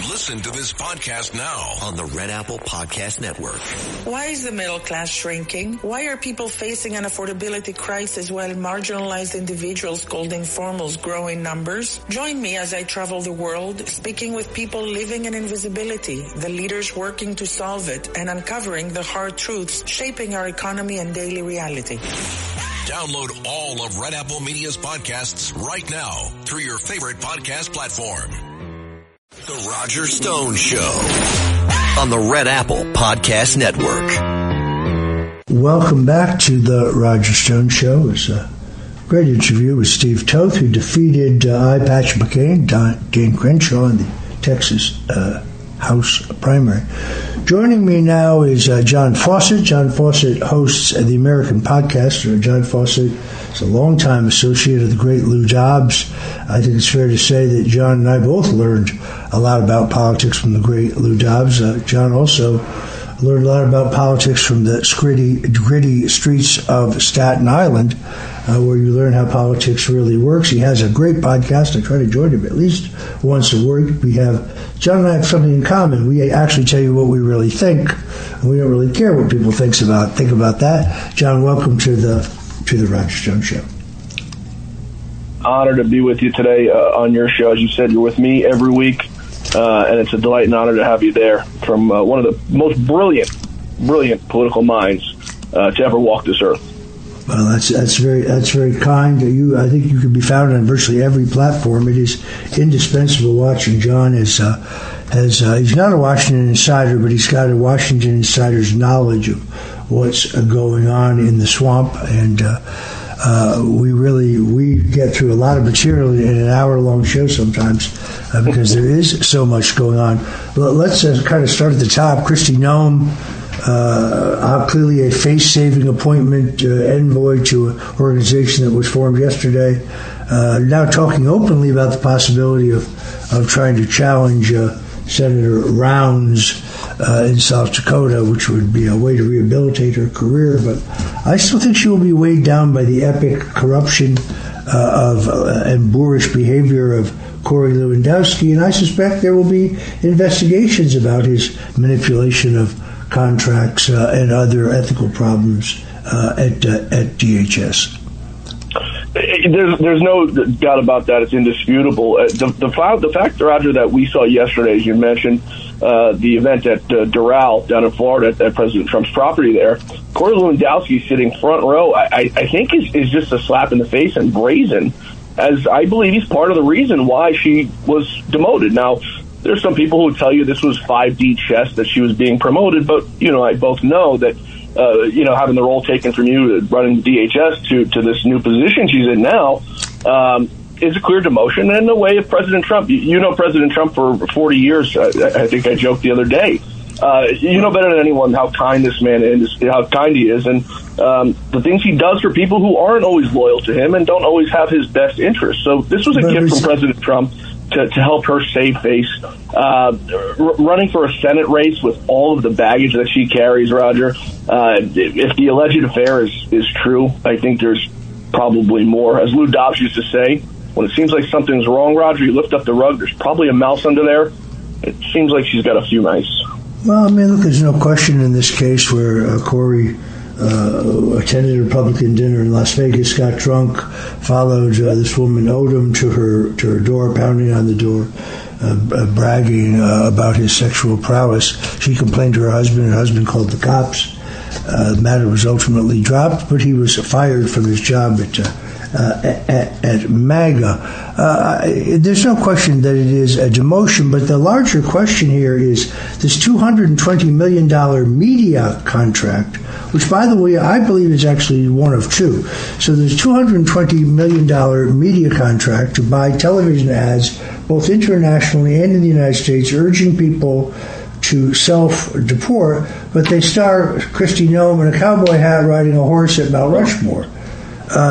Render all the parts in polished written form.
Listen to this podcast now on the Red Apple Podcast Network. Why is the middle class shrinking? Why are people facing an affordability crisis while marginalized individuals called informals grow in numbers? Join me as I travel the world, speaking with people living in invisibility, the leaders working to solve it, and uncovering the hard truths shaping our economy and daily reality. Download all of Red Apple Media's podcasts right now through your favorite podcast platform. The Roger Stone Show on the Red Apple Podcast Network. Welcome back to the Roger Stone Show. It was a great interview with Steve Toth, who defeated I. Patch McCain, Dan Crenshaw in the Texas House primary. Joining me now is John Fawcett. John Fawcett hosts the American Podcast. John Fawcett is a longtime associate of the great Lou Dobbs. I think it's fair to say that John and I both learned a lot about politics from the great Lou Dobbs. John also learned a lot about politics from the gritty streets of Staten Island, where you learn how politics really works. He has a great podcast. I try to join him at least once a week. John and I have something in common. We actually tell you what we really think, and we don't really care what people think about that. John, welcome to the Roger Stone Show. Honored to be with you today on your show. As you said, you're with me every week, and it's a delight and honor to have you there from one of the most brilliant political minds to ever walk this earth. Well, that's very kind. I think you can be found on virtually every platform. It is indispensable watching John he's not a Washington insider, but he's got a Washington insider's knowledge of what's going on in the swamp, and we get through a lot of material in an hour-long show sometimes because there is so much going on. But let's kind of start at the top. Kristi Noem, clearly a face-saving appointment, envoy to an organization that was formed yesterday, now talking openly about the possibility of trying to challenge Senator Rounds in South Dakota, which would be a way to rehabilitate her career. But I still think she will be weighed down by the epic corruption and boorish behavior of Corey Lewandowski, and I suspect there will be investigations about his manipulation of contracts and other ethical problems at DHS. There's no doubt about that. It's indisputable. The fact, Roger, that we saw yesterday, as you mentioned, the event at Doral down in Florida at President Trump's property there, Corey Lewandowski sitting front row, I think is just a slap in the face and brazen, as I believe he's part of the reason why she was demoted. Now, there's some people who tell you this was 5D chess, that she was being promoted, but I both know that having the role taken from you, running DHS to this new position she's in now, is a clear demotion and the way of President Trump. You know President Trump for 40 years. I think I joked the other day. You know better than anyone how kind this man is, how kind he is, and the things he does for people who aren't always loyal to him and don't always have his best interests. So this was a gift from President Trump to help her save face. Running for a Senate race with all of the baggage that she carries, Roger, if the alleged affair is true, I think there's probably more. As Lou Dobbs used to say, when it seems like something's wrong, Roger, you lift up the rug, there's probably a mouse under there. It seems like she's got a few mice. Well, I mean, look, there's no question in this case where Corey attended a Republican dinner in Las Vegas, got drunk, followed this woman Odom to her door, pounding on the door, bragging about his sexual prowess. She complained to her husband called the cops. The matter was ultimately dropped, but he was fired from his job at MAGA. There's no question that it is a demotion, but the larger question here is this $220 million media contract, which, by the way, I believe is actually one of two. So there's $220 million media contract to buy television ads, both internationally and in the United States, urging people to self-deport, but they star Kristi Noem in a cowboy hat riding a horse at Mount Rushmore.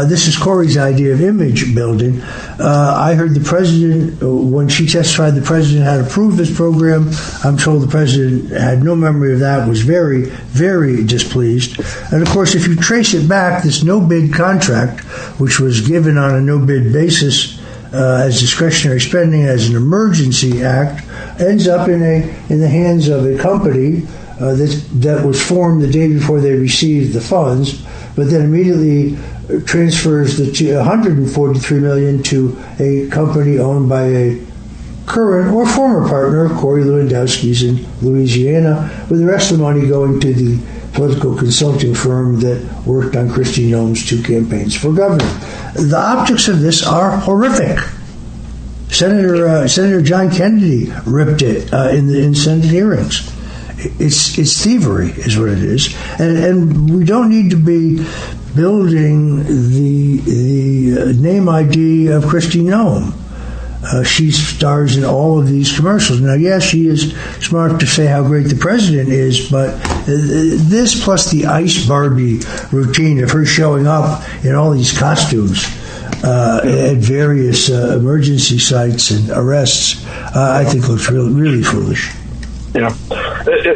This is Corey's idea of image building. I heard the president, when she testified, the president had approved this program. I'm told the president had no memory of that, was very, very displeased. And, of course, if you trace it back, this no-bid contract, which was given on a no-bid basis as discretionary spending, as an emergency act, ends up in the hands of a company that was formed the day before they received the funds, but then immediately transfers the $143 million to a company owned by a current or former partner, Corey Lewandowski's in Louisiana, with the rest of the money going to the political consulting firm that worked on Kristi Noem's 2 campaigns for governor. The optics of this are horrific. Senator John Kennedy ripped it in Senate hearings. It's thievery, is what it is, and we don't need to be building the name ID of Kristi Noem. She stars in all of these commercials. Now, yes, she is smart to say how great the president is, but this plus the Ice Barbie routine of her showing up in all these costumes at various emergency sites and arrests, I think looks really foolish. Yeah.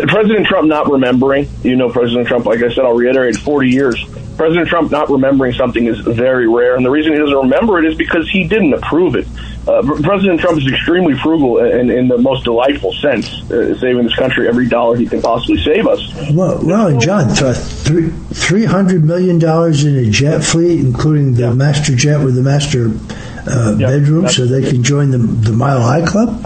President Trump not remembering, President Trump, like I said, I'll reiterate, 40 years. President Trump not remembering something is very rare, and the reason he doesn't remember it is because he didn't approve it. President Trump is extremely frugal in the most delightful sense, saving this country every dollar he can possibly save us. Well, and John, $300 million in a jet fleet, including the master jet with the master bedroom, so they can join the Mile High Club?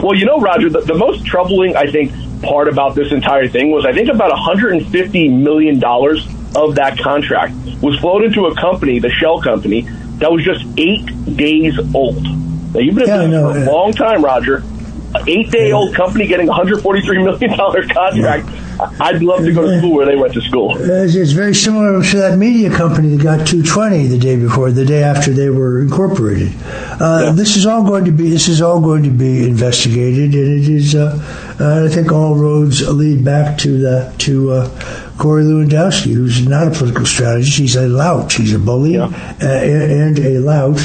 Well, Roger, the most troubling, I think, part about this entire thing was I think about $150 million of that contract was flowed into a company, the Shell company, that was just 8 days old. Now, you've been in business for a long time, Roger. An 8-day-old company getting a $143 million contract. I'd love to go to school where they went to school. It's very similar to that media company that got $220 the day after they were incorporated. This is all going to be investigated, and it is. I think all roads lead back to Corey Lewandowski, who's not a political strategist. He's a lout. He's a bully and a lout.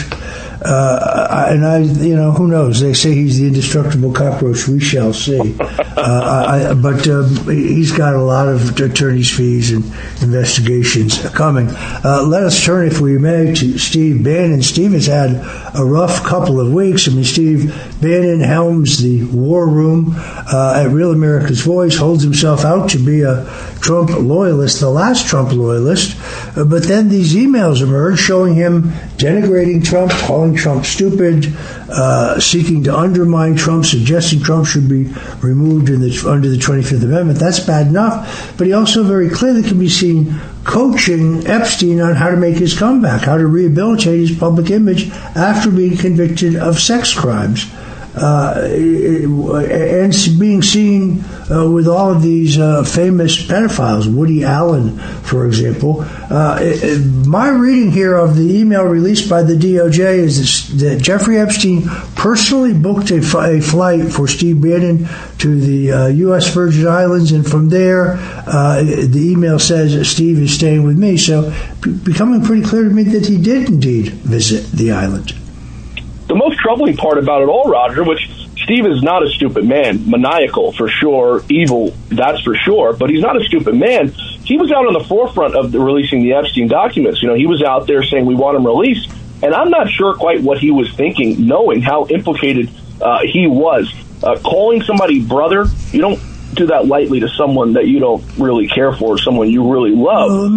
Who knows? They say he's the indestructible cockroach. We shall see. But he's got a lot of attorney's fees and investigations coming. Let us turn, if we may, to Steve Bannon. Steve has had a rough couple of weeks. I mean, Steve Bannon helms the war room at Real America's Voice, holds himself out to be a Trump loyalist, the last Trump loyalist. But then these emails emerge showing him denigrating Trump, calling Trump stupid, seeking to undermine Trump, suggesting Trump should be removed under the 25th Amendment. That's bad enough. But he also very clearly can be seen coaching Epstein on how to make his comeback, how to rehabilitate his public image after being convicted of sex crimes. And being seen with all of these famous pedophiles, Woody Allen, for example. My reading here of the email released by the DOJ is that Jeffrey Epstein personally booked a flight for Steve Bannon to the U.S. Virgin Islands, and from there, the email says Steve is staying with me. So becoming pretty clear to me that he did indeed visit the island. The most troubling part about it all, Roger, which Steve is not a stupid man, maniacal for sure, evil, that's for sure, but he's not a stupid man. He was out on the forefront of releasing the Epstein documents. He was out there saying we want him released, and I'm not sure quite what he was thinking, knowing how implicated he was. Calling somebody brother, you don't do that lightly to someone that you don't really care for, someone you really love. Well,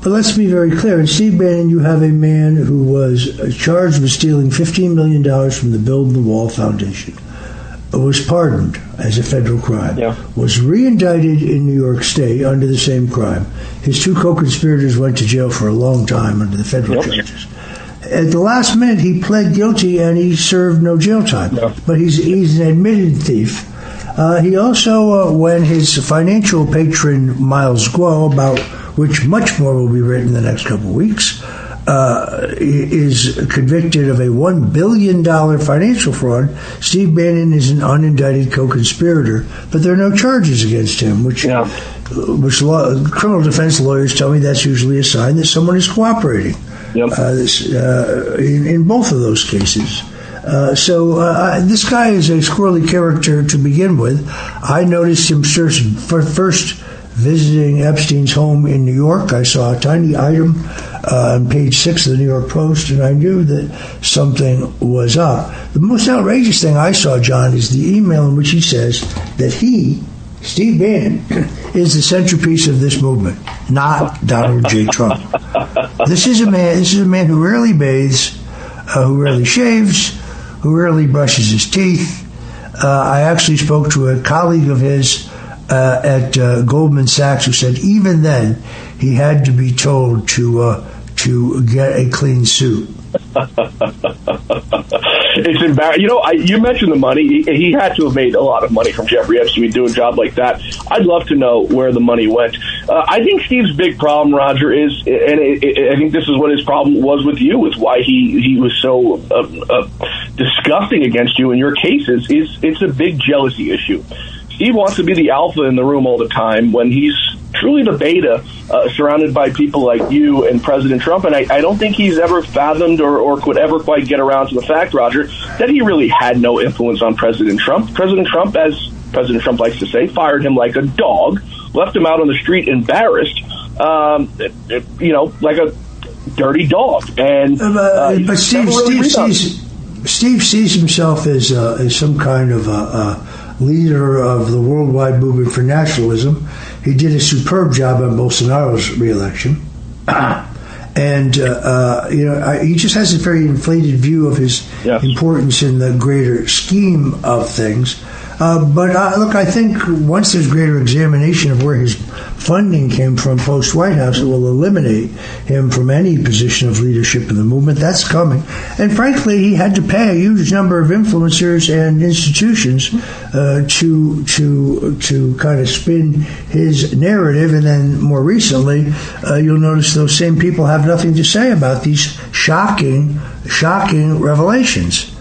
let's be very clear. In Steve Bannon, you have a man who was charged with stealing $15 million from the Build the Wall Foundation, was pardoned as a federal crime, was re-indicted in New York State under the same crime. His 2 co-conspirators went to jail for a long time under the federal charges. At the last minute, he pled guilty and he served no jail time. But he's an admitted thief. He also, when his financial patron, Miles Guo, about which much more will be written in the next couple of weeks, is convicted of a $1 billion financial fraud. Steve Bannon is an unindicted co-conspirator, but there are no charges against him, which criminal defense lawyers tell me that's usually a sign that someone is cooperating. In both of those cases. This guy is a squirrely character to begin with. I noticed him first visiting Epstein's home in New York. I saw a tiny item on page 6 of the New York Post, and I knew that something was up. The most outrageous thing I saw, John, is the email in which he says that he, Steve Bannon, is the centerpiece of this movement, not Donald J. Trump. This is a man who rarely bathes, who rarely shaves, who rarely brushes his teeth. I actually spoke to a colleague of his at Goldman Sachs who said even then he had to be told to get a clean suit. It's embarrassing. You mentioned the money. He had to have made a lot of money from Jeffrey Epstein to do a job like that. I'd love to know where the money went. I think Steve's big problem, Roger, is, and I think this is what his problem was with you, is why he was so disgusting against you in your cases, is it's a big jealousy issue. Steve wants to be the alpha in the room all the time when he's truly the beta, surrounded by people like you and President Trump. And I don't think he's ever fathomed or could ever quite get around to the fact, Roger, that he really had no influence on President Trump. President Trump, as President Trump likes to say, fired him like a dog, left him out on the street embarrassed, like a dirty dog. And but Steve sees himself as some kind of leader of the worldwide movement for nationalism. He did a superb job on Bolsonaro's reelection. And, he just has a very inflated view of his importance in the greater scheme of things. Look, I think once there's greater examination of where his funding came from post-White House, it will eliminate him from any position of leadership in the movement. That's coming. And frankly, he had to pay a huge number of influencers and institutions to kind of spin his narrative. And then more recently, you'll notice those same people have nothing to say about these shocking revelations.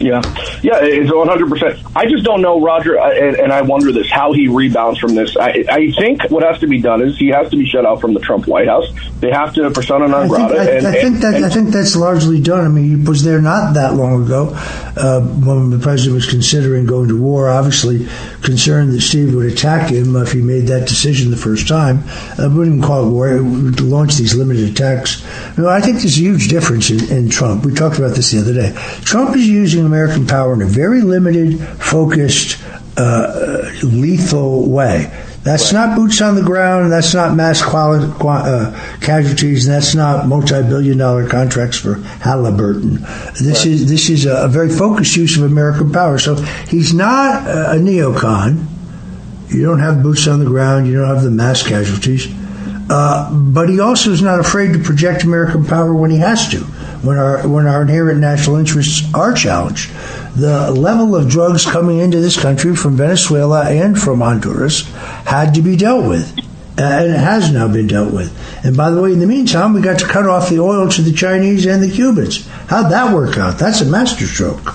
Yeah, it's 100%. I just don't know, Roger, and I wonder this, how he rebounds from this. I think what has to be done is he has to be shut out from the Trump White House. They have to persona non grata. I think that's largely done. I mean, he was there not that long ago when the president was considering going to war, obviously concerned that Steve would attack him if he made that decision the first time. We wouldn't call it war. To launch these limited attacks. I think there's a huge difference in Trump. We talked about this the other day. Trump is using American power in a very limited, focused, lethal way. That's not boots on the ground. That's not mass casualties. And that's not multi-billion-dollar contracts for Halliburton. This is a very focused use of American power. So he's not a neocon. You don't have boots on the ground. You don't have the mass casualties. But he also is not afraid to project American power when he has to, when our inherent national interests are challenged. The level of drugs coming into this country from Venezuela and from Honduras had to be dealt with, and it has now been dealt with. And by the way, in the meantime, we got to cut off the oil to the Chinese and the Cubans. How'd that work out? That's a masterstroke.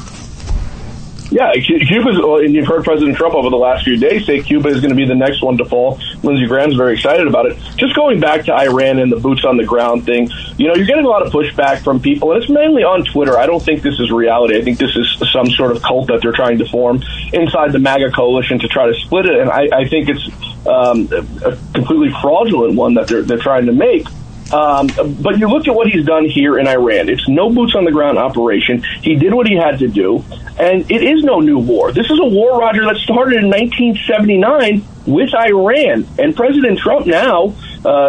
Yeah, Cuba's, and you've heard President Trump over the last few days say Cuba is going to be the next one to fall. Lindsey Graham's very excited about it. Just going back to Iran and the boots on the ground thing, you're getting a lot of pushback from people, and it's mainly on Twitter. I don't think this is reality. I think this is some sort of cult that they're trying to form inside the MAGA coalition to try to split it, and I think it's a completely fraudulent one that they're trying to make. But you look at what he's done here in Iran. It's no boots on the ground operation. He did what he had to do, and it is no new war. This is a war, Roger, that started in 1979 with Iran, and President Trump now,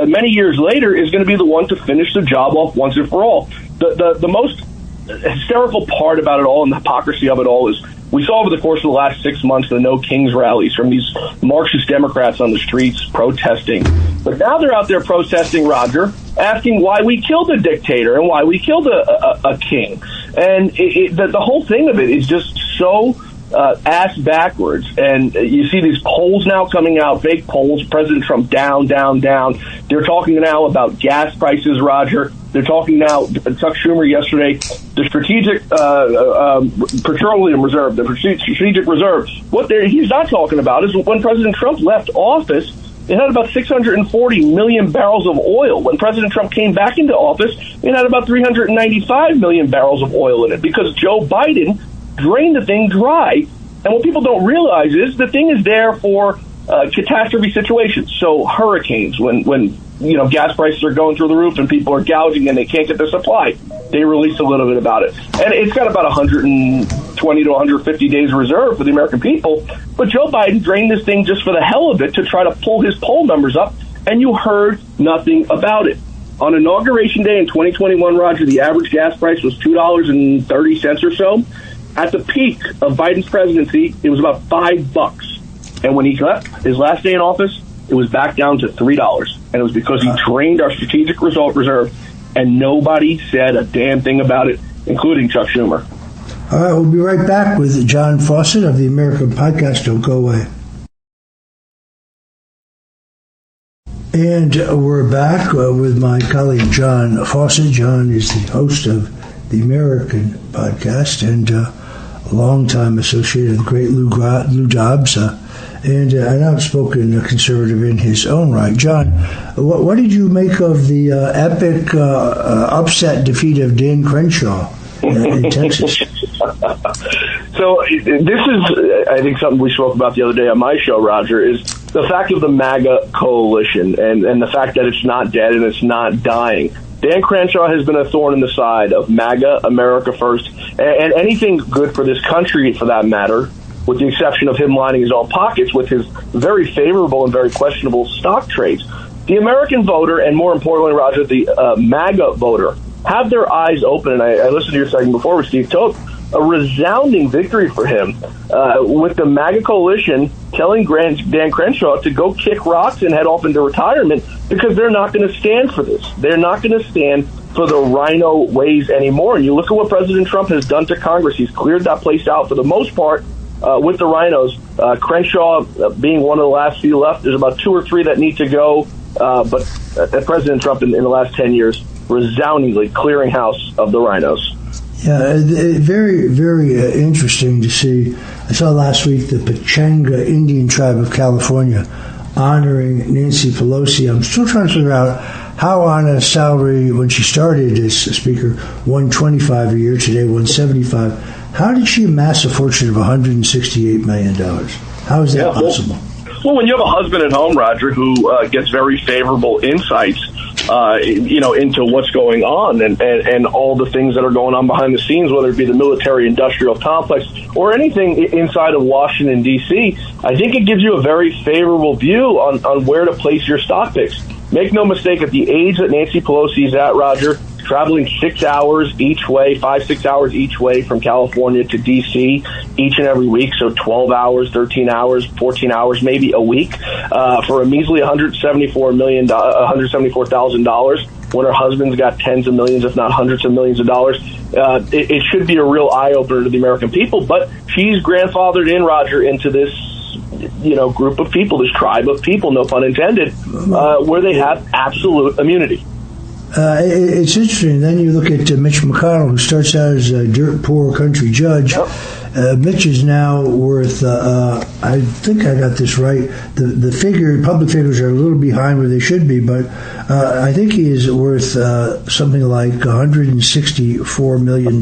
many years later, is going to be the one to finish the job off once and for all. The most hysterical part about it all and the hypocrisy of it all is we saw over the course of the last 6 months the No Kings rallies from these Marxist Democrats on the streets protesting. But now they're out there protesting, Roger, asking why we killed a dictator and why we killed a king. And the whole thing of it is just so ass backwards. And you see these polls now coming out, fake polls, President Trump down, down, down. They're talking now about gas prices, Roger. They're talking now, Chuck Schumer yesterday, the strategic petroleum reserve, the strategic reserve. What he's not talking about is when President Trump left office, it had about 640 million barrels of oil. When President Trump came back into office, it had about 395 million barrels of oil in it because Joe Biden drained the thing dry. And what people don't realize is the thing is there for catastrophe situations. So hurricanes, when gas prices are going through the roof and people are gouging and they can't get their supply. They released a little bit about it. And it's got about 120 to 150 days reserved for the American people. But Joe Biden drained this thing just for the hell of it to try to pull his poll numbers up, and you heard nothing about it. On Inauguration Day in 2021, Roger, the average gas price was $2.30 or so. At the peak of Biden's presidency, it was about $5. And when he left his last day in office, it was back down to $3. And it was because he drained our strategic reserve, and nobody said a damn thing about it, including Chuck Schumer. All right, we'll be right back with John Fawcett of the American Podcast. Don't go away. And we're back with my colleague John Fawcett. John is the host of the American Podcast and a longtime associate of the great Lou Dobbs, and an outspoken conservative in his own right. John, what did you make of the epic upset defeat of Dan Crenshaw in Texas? So this is, I think, something we spoke about the other day on my show, Roger, is the fact of the MAGA coalition and the fact that it's not dead and it's not dying. Dan Crenshaw has been a thorn in the side of MAGA, America First, and anything good for this country, for that matter, with the exception of him lining his own pockets with his very favorable and very questionable stock trades. The American voter, and more importantly, Roger, the MAGA voter, have their eyes open, and I listened to your segment before with Steve Toth, a resounding victory for him with the MAGA coalition telling Dan Crenshaw to go kick rocks and head off into retirement because they're not going to stand for this. They're not going to stand for the rhino ways anymore. And you look at what President Trump has done to Congress. He's cleared that place out for the most part with the rhinos. Crenshaw being one of the last few left. There's about 2 or 3 that need to go. But President Trump in the last 10 years, resoundingly clearing house of the rhinos. Yeah, very, very interesting to see. I saw last week the Pechanga Indian tribe of California honoring Nancy Pelosi. I'm still trying to figure out how on a salary when she started as Speaker, $125 a year, today $175. How did she amass a fortune of $168 million? How is that possible? Well, when you have a husband at home, Roger, who gets very favorable insights, into what's going on and all the things that are going on behind the scenes, whether it be the military-industrial complex or anything inside of Washington, D.C., I think it gives you a very favorable view on where to place your stock picks. Make no mistake, at the age that Nancy Pelosi is at, Roger, traveling 6 hours each way, 5-6 hours each way from California to D.C. each and every week, so 12 hours, 13 hours, 14 hours, maybe a week, for a measly $174,000 when her husband's got tens of millions, if not hundreds of millions of dollars. It should be a real eye-opener to the American people, but she's grandfathered in, Roger, into this group of people, this tribe of people, no pun intended, where they have absolute immunity. It's interesting. Then you look at Mitch McConnell, who starts out as a dirt poor country judge. Yep. Mitch is now worth, I think I got this right, the public figures are a little behind where they should be, but I think he is worth something like $164 million.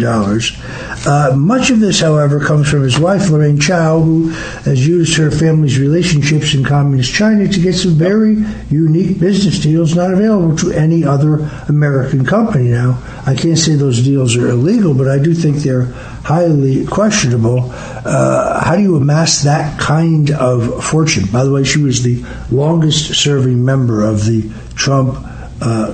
Much of this, however, comes from his wife, Lorraine Chow, who has used her family's relationships in communist China to get some very unique business deals not available to any other American company. Now, I can't say those deals are illegal, but I do think they're highly questionable. How do you amass that kind of fortune? By the way, she was the longest-serving member of the Trump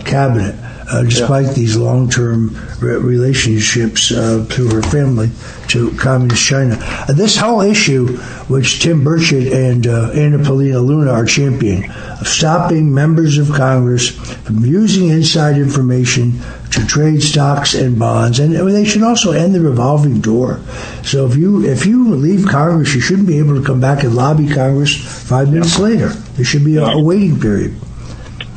cabinet, despite these long-term relationships through her family to communist China. This whole issue, which Tim Burchett and Anna Paulina Luna are championing, of stopping members of Congress from using inside information to trade stocks and bonds, and they should also end the revolving door. So if you leave Congress, you shouldn't be able to come back and lobby Congress 5 minutes later. There should be a waiting period.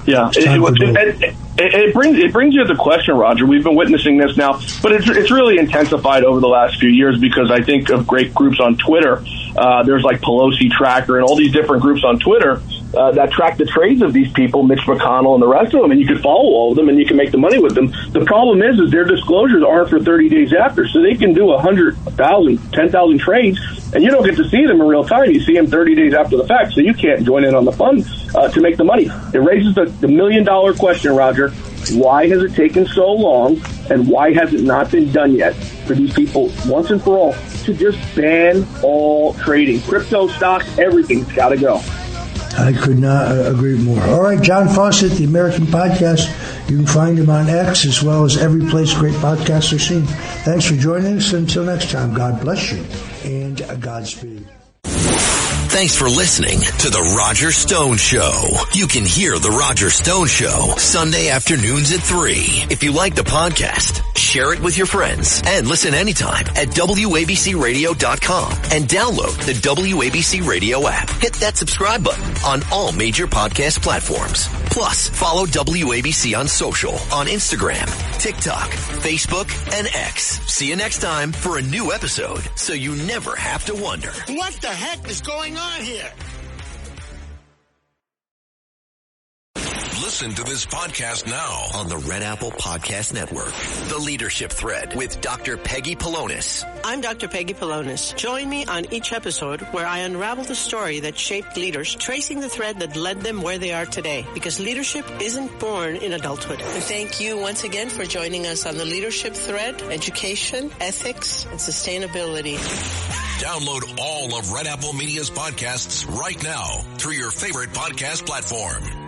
Yeah, it brings you to the question, Roger. We've been witnessing this now, but it's really intensified over the last few years because I think of great groups on Twitter. There's like Pelosi Tracker and all these different groups on Twitter that track the trades of these people, Mitch McConnell and the rest of them, and you can follow all of them and you can make the money with them. The problem is their disclosures aren't for 30 days after, so they can do 100,000, 10,000 trades, and you don't get to see them in real time. You see them 30 days after the fact, so you can't join in on the fun to make the money. It raises the million-dollar question, Roger. Why has it taken so long, and why has it not been done yet for these people once and for all to just ban all trading? Crypto, stocks, everything's got to go. I could not agree more. All right, John Fawcett, the American Podcast. You can find him on X as well as every place great podcasts are seen. Thanks for joining us. Until next time, God bless you and Godspeed. Thanks for listening to The Roger Stone Show. You can hear The Roger Stone Show Sunday afternoons at 3. If you like the podcast, share it with your friends and listen anytime at WABCRadio.com and download the WABC Radio app. Hit that subscribe button on all major podcast platforms. Plus, follow WABC on social on Instagram, TikTok, Facebook, and X. See you next time for a new episode so you never have to wonder. What the heck is going on here? Listen to this podcast now on the Red Apple Podcast Network. The Leadership Thread with Dr. Peggy Polonis. I'm Dr. Peggy Polonis. Join me on each episode where I unravel the story that shaped leaders, tracing the thread that led them where they are today. Because leadership isn't born in adulthood. And thank you once again for joining us on the Leadership Thread, education, ethics, and sustainability. Download all of Red Apple Media's podcasts right now through your favorite podcast platform.